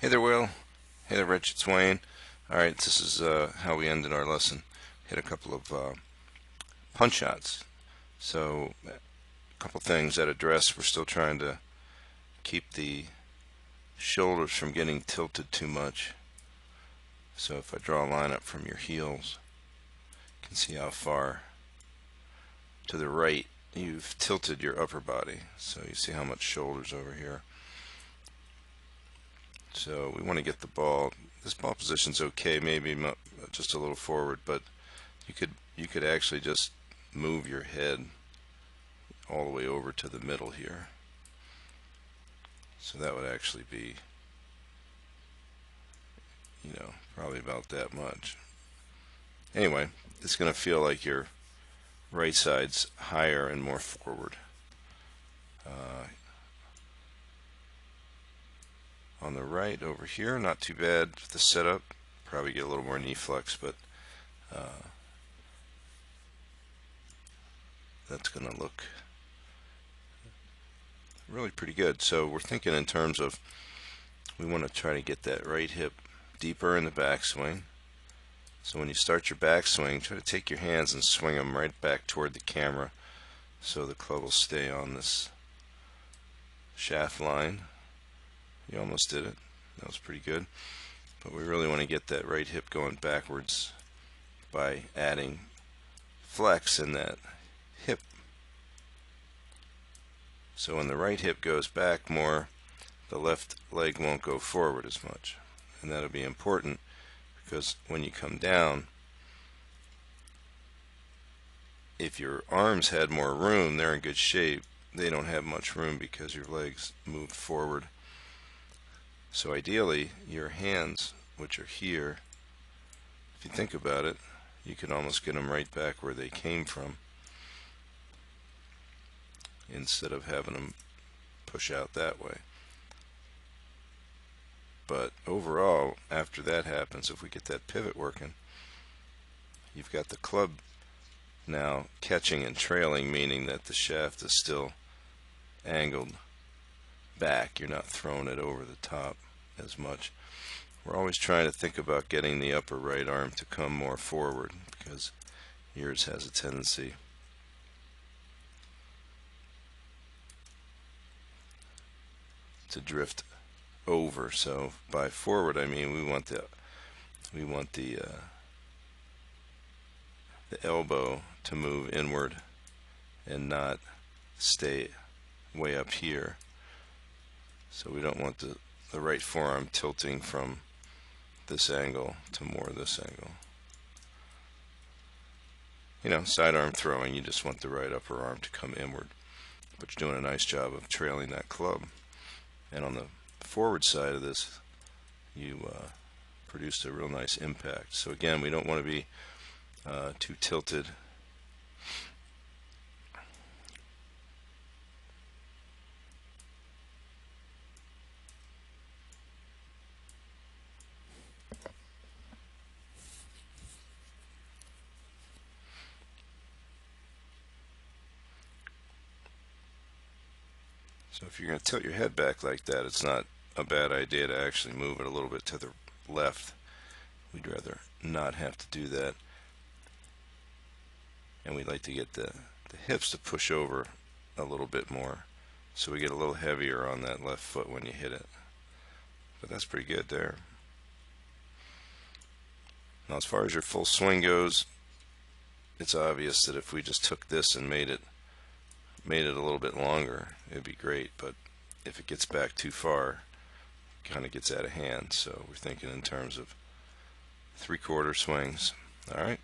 Hey there, Will. Hey there, Rich. It's Wayne. All right, this is how we ended our lesson. Hit a couple of punch shots. So, a couple things at address. We're still trying to keep the shoulders from getting tilted too much. So, if I draw a line up from your heels, you can see how far to the right you've tilted your upper body. So, you see how much shoulders over here. So, we want to get the ball. This ball position's okay, maybe just a little forward, but you could actually just move your head all the way over to the middle here. So that would actually be, probably about that much. Anyway, it's going to feel like your right side's higher and more forward. On the right over here, not too bad for the setup. Probably get a little more knee flex, but that's going to look really pretty good. So we're thinking in terms of we want to try to get that right hip deeper in the backswing. So when you start your backswing, try to take your hands and swing them right back toward the camera so the club will stay on this shaft line. You almost did it. That was pretty good. But we really want to get that right hip going backwards by adding flex in that hip. So when the right hip goes back more, the left leg won't go forward as much. And that'll be important because when you come down, if your arms had more room, they're in good shape. They don't have much room because your legs moved forward. So ideally, your hands, which are here, if you think about it, you can almost get them right back where they came from instead of having them push out that way. But overall, after that happens, if we get that pivot working, you've got the club now catching and trailing, meaning that the shaft is still angled back. You're not throwing it over the top as much. We're always trying to think about getting the upper right arm to come more forward because yours has a tendency to drift over. So by forward, I mean we want the elbow to move inward and not stay way up here. So we don't want the right forearm tilting from this angle to more this angle. Sidearm throwing, you just want the right upper arm to come inward. But you're doing a nice job of trailing that club. And on the forward side of this, you produced a real nice impact. So again, we don't want to be too tilted. So if you're going to tilt your head back like that, it's not a bad idea to actually move it a little bit to the left. We'd rather not have to do that. And we'd like to get the hips to push over a little bit more so we get a little heavier on that left foot when you hit it. But that's pretty good there. Now as far as your full swing goes, it's obvious that if we just took this and made it a little bit longer, it'd be great. But if it gets back too far, it kind of gets out of hand. So we're thinking in terms of 3/4 swings. All right.